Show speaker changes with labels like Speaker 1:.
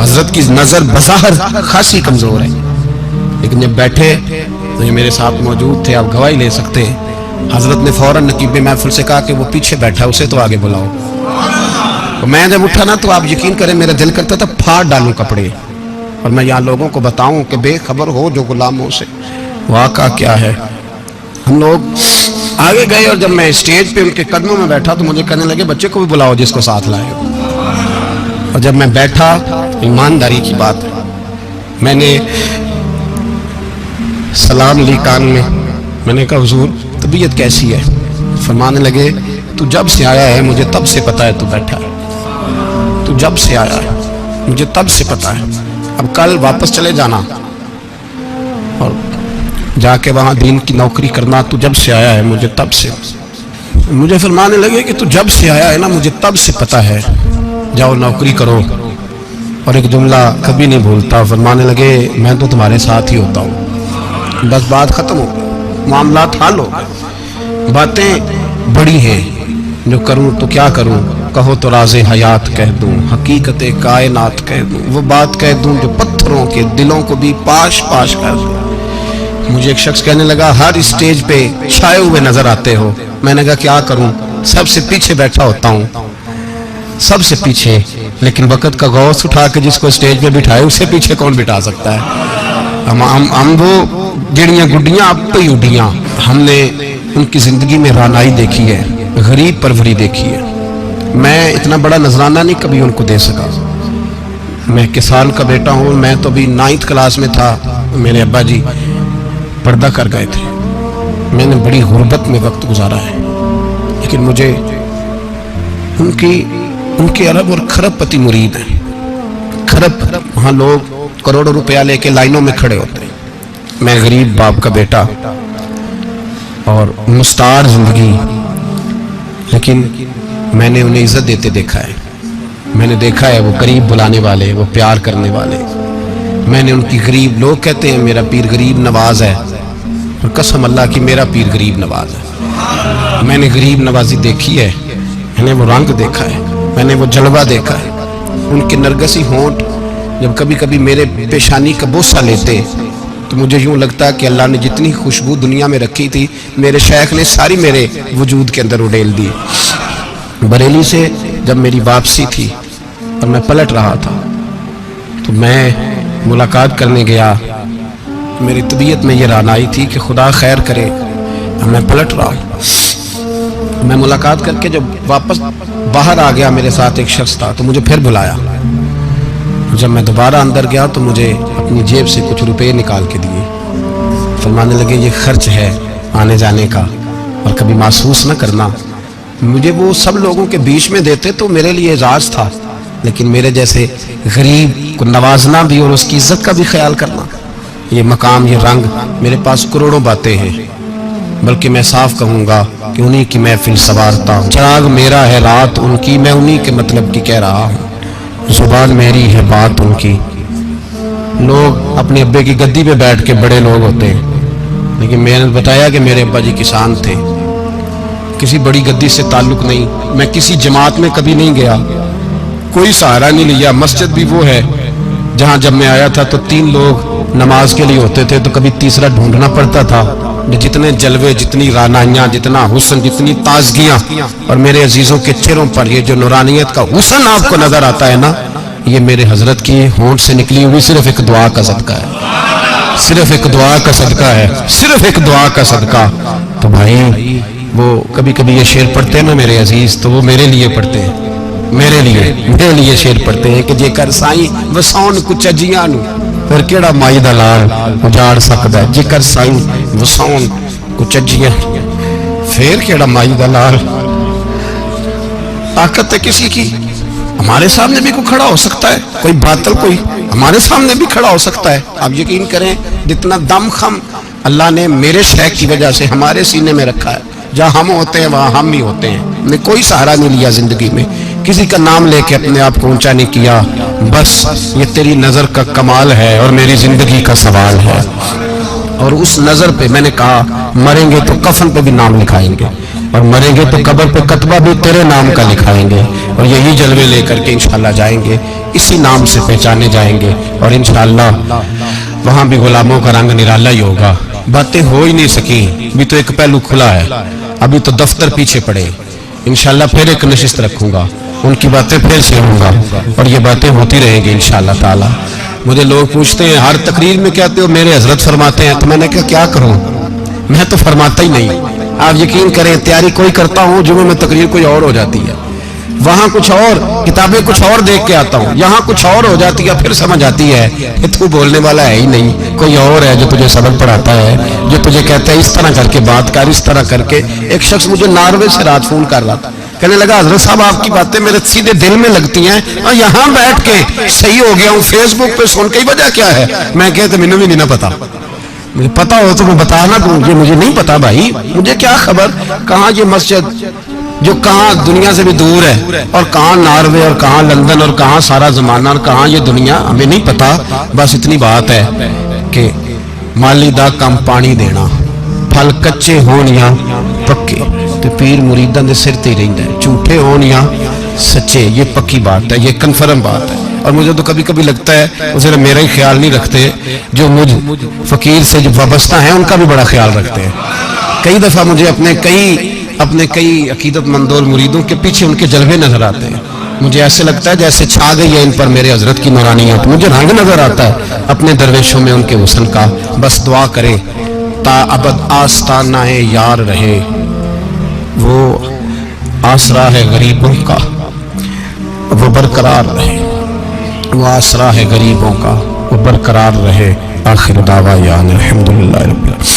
Speaker 1: حضرت کی نظر بظاہر خاصی کمزور ہے، لیکن جب بیٹھے تو یہ میرے ساتھ موجود تھے، آپ گواہی لے سکتے ہیں، حضرت نے فوراً نقیب محفل سے کہا کہ وہ پیچھے بیٹھا اسے تو آگے بلاؤ. تو میں جب اٹھا نا تو آپ یقین کریں میرا دل کرتا تھا پھاڑ ڈالوں کپڑے اور میں یہاں لوگوں کو بتاؤں کہ بے خبر ہو جو غلاموں سے واقعہ کیا ہے. ہم لوگ آگے گئے اور جب میں اسٹیج پہ ان کے قدموں میں بیٹھا تو مجھے کہنے لگے بچے کو بھی بلاؤ جس کو ساتھ لائے ہو. اور جب میں بیٹھا، ایمانداری کی بات ہے، میں نے سلام لی کان میں نے کہا حضور طبیعت کیسی ہے؟ فرمانے لگے تو جب سے آیا ہے مجھے تب سے پتا ہے تو بیٹھا ہے، تو جب سے آیا ہے مجھے تب سے پتا ہے، اب کل واپس چلے جانا اور جا کے وہاں دین کی نوکری کرنا، تو جب سے آیا ہے مجھے تب سے. مجھے فرمانے لگے کہ تو جب سے آیا ہے نا مجھے تب سے پتا ہے، جاؤ نوکری کرو. اور ایک جملہ کبھی نہیں بھولتا، فرمانے لگے میں تو تمہارے ساتھ ہی ہوتا ہوں. بس بات ختم ہو، معاملات حل ہو. باتیں بڑی ہیں، جو کروں تو کیا کروں، کہو تو راز حیات کہہ دوں، حقیقت کائنات کہہ دوں، وہ بات کہہ دوں جو پتھروں کے دلوں کو بھی پاش پاش کر دوں. مجھے ایک شخص کہنے لگا ہر اسٹیج پہ چھائے ہوئے نظر آتے ہو. میں نے کہا کیا کروں، سب سے پیچھے بیٹھا ہوتا ہوں، سب سے پیچھے، لیکن وقت کا غوث اٹھا کے جس کو اسٹیج پہ بٹھائے اسے پیچھے کون بٹھا سکتا ہے. ہم وہ جڑیاں گڈیاں اب پہ اڈیاں، ہم نے ان کی زندگی میں رانائی دیکھی ہے، غریب پروری دیکھی ہے. میں اتنا بڑا نذرانہ نہیں کبھی ان کو دے سکا. میں کسان کا بیٹا ہوں، میں تو ابھی 9th کلاس میں تھا، میرے ابا جی پردہ کر گئے تھے. میں نے بڑی غربت میں وقت گزارا ہے، لیکن مجھے ان کے ارب اور کھرب پتی مرید ہیں. کھرب وہاں لوگ کروڑوں روپیہ لے کے لائنوں میں کھڑے ہوتے ہیں. میں غریب باپ کا بیٹا اور مستعار زندگی، لیکن میں نے انہیں عزت دیتے دیکھا ہے. میں نے دیکھا ہے وہ غریب بلانے والے، وہ پیار کرنے والے. میں نے ان کی غریب، لوگ کہتے ہیں میرا پیر غریب نواز ہے، اور قسم اللہ کی میرا پیر غریب نواز ہے. میں نے غریب نوازی دیکھی ہے، میں نے وہ رنگ دیکھا ہے، میں نے وہ جلوہ دیکھا ہے. ان کے نرگسی ہونٹ جب کبھی کبھی میرے پیشانی کا بوسہ لیتے تو مجھے یوں لگتا کہ اللہ نے جتنی خوشبو دنیا میں رکھی تھی میرے شیخ نے ساری میرے وجود کے اندر اڈیل دی. بریلی سے جب میری واپسی تھی اور میں پلٹ رہا تھا تو میں ملاقات کرنے گیا. میری طبیعت میں یہ رانائی تھی کہ خدا خیر کرے، میں پلٹ رہا ہوں. میں ملاقات کر کے جب واپس باہر آ گیا، میرے ساتھ ایک شخص تھا تو مجھے پھر بلایا. جب میں دوبارہ اندر گیا تو مجھے اپنی جیب سے کچھ روپے نکال کے دیے. فرمانے لگے یہ خرچ ہے آنے جانے کا، اور کبھی محسوس نہ کرنا. مجھے وہ سب لوگوں کے بیچ میں دیتے تو میرے لیے اعزاز تھا، لیکن میرے جیسے غریب کو نوازنا بھی اور اس کی عزت کا بھی خیال کرنا، یہ مقام، یہ رنگ، میرے پاس کروڑوں باتیں ہیں، بلکہ میں صاف کہوں گا کہ انہی کی محفل سوارتا ہوں. چراغ میرا ہے رات ان کی، میں انہی کے مطلب کی کہہ رہا ہوں. زبان میری ہے بات ان کی. لوگ اپنے ابے کی گدی پہ بیٹھ کے بڑے لوگ ہوتے ہیں، لیکن میں نے بتایا کہ میرے ابا جی کسان تھے، کسی بڑی گدی سے تعلق نہیں. میں کسی جماعت میں کبھی نہیں گیا، کوئی سہارا نہیں لیا. مسجد بھی وہ ہے جہاں جب میں آیا تھا تو 3 لوگ نماز کے لیے ہوتے تھے تو کبھی تیسرا ڈھونڈنا پڑتا تھا. جتنے جلوے، جتنی رانائیاں، جتنا حسن، جتنی تازگیاں، اور میرے عزیزوں کے چہروں پر یہ جو نورانیت کا حسن آپ کو نظر آتا ہے نا، یہ میرے حضرت کی ہونٹ سے نکلی ہوئی صرف ایک دعا کا صدقہ ہے، صرف ایک دعا کا صدقہ ہے، صرف ایک دعا کا صدقہ. تو بھائی وہ کبھی کبھی یہ شعر پڑھتے ہیں نا میرے عزیز، تو وہ میرے لیے پڑھتے ہیں، میرے لیے شعر پڑھتے ہیں کہ جے کر سائیں وساؤن کچھ اجیاں نو پھر کیڑا مائی دا لال اجاڑ سکدا ہے. جے کر سائیں وساؤن کچھ اجیاں پھر کیڑا مائی دا لال. طاقت ہے کسی کی، ہمارے سامنے بھی کوئی کھڑا ہو سکتا ہے، کوئی باطل کوئی ہمارے سامنے بھی کھڑا ہو سکتا ہے. آپ یقین کریں جتنا دم خم اللہ نے میرے شیخ کی وجہ سے ہمارے سینے میں رکھا ہے، جہاں ہم ہوتے ہیں وہاں ہم ہی ہوتے ہیں. میں کوئی سہارا نہیں لیا زندگی میں، کسی کا نام لے کے اپنے آپ کو اونچا نہیں کیا. بس یہ تیری نظر کا کمال ہے اور میری زندگی کا سوال ہے. اور اس نظر پہ میں نے کہا مریں گے تو کفن پہ بھی نام لکھائیں گے، اور مریں گے تو قبر پہ کتبہ بھی تیرے نام کا لکھائیں گے اور یہی جلوے لے کر کے انشاءاللہ جائیں گے, اسی نام سے پہچانے جائیں گے اور انشاءاللہ وہاں بھی غلاموں کا رنگ نرالا ہی ہوگا. باتیں ہو ہی نہیں سکی, ابھی تو ایک پہلو کھلا ہے, ابھی تو دفتر پیچھے پڑے. انشاءاللہ پھر ایک نشست رکھوں گا, ان کی باتیں پھر چھیڑوں گا اور یہ باتیں ہوتی رہیں گی انشاءاللہ تعالی. مجھے لوگ پوچھتے ہیں ہر تقریر میں کہتے ہو میرے حضرت فرماتے ہیں, تو میں نے کہا کیا کروں, میں تو فرماتا ہی نہیں. آپ یقین کریں تیاری کوئی کرتا ہوں, جمعے میں تقریر کوئی اور ہو جاتی ہے, وہاں کچھ اور کتابیں کچھ اور دیکھ کے آتا ہوں, یہاں کچھ اور ہو جاتی ہے, پھر سمجھ آتی ہے کہ تو بولنے والا ہے ہی نہیں, کوئی اور ہے جو تجھے سبق پڑھاتا ہے, جو تجھے کہتا ہے اس طرح کر کے بات کر, اس طرح کر کے. ایک شخص مجھے ناروے سے رات فون کر رہا تھا, کہنے لگا حضرت صاحب آپ کی باتیں میرے سیدھے دل میں لگتی ہیں اور یہاں بیٹھ کے صحیح ہو گیا ہوں, فیس بک پہ سن کے وجہ کیا ہے. میں کہتے مجھے بھی نہیں پتا, مجھے پتا ہو تو میں بتانا دوں, یہ مجھے نہیں پتا بھائی, مجھے کیا خبر کہاں یہ مسجد جو کہاں دنیا سے بھی دور ہے اور کہاں ناروے اور کہاں لندن اور کہاں سارا زمانہ اور کہاں یہ دنیا, ہمیں نہیں پتا. بس اتنی بات ہے کہ مالی دا کم پانی دینا, پھل کچے ہون یا پکے تے پیر مریداں دے سر تے رہندا ہے, جھوٹے ہون یا سچے, یہ پکی بات ہے, یہ کنفرم بات ہے. اور مجھے تو کبھی کبھی لگتا ہے وہ صرف میرا ہی خیال نہیں رکھتے, جو مجھ فقیر سے جو وابستہ ہیں ان کا بھی بڑا خیال رکھتے ہیں. کئی دفعہ مجھے اپنے کئی عقیدت مندوں مریدوں کے پیچھے ان کے جلوے نظر آتے ہیں, مجھے ایسے لگتا ہے جیسے چھا گئی ہے ان پر میرے حضرت کی نورانیت, مجھے رنگ نظر آتا ہے اپنے درویشوں میں ان کے حسن کا. بس دعا کرے تا ابد آستانہ یار رہے, وہ آسرا ہے غریبوں کا وہ برقرار رہے, وہ آسرا ہے غریبوں کا وہ برقرار رہے. آخر دعویٰ الحمدللہ رب العالمین.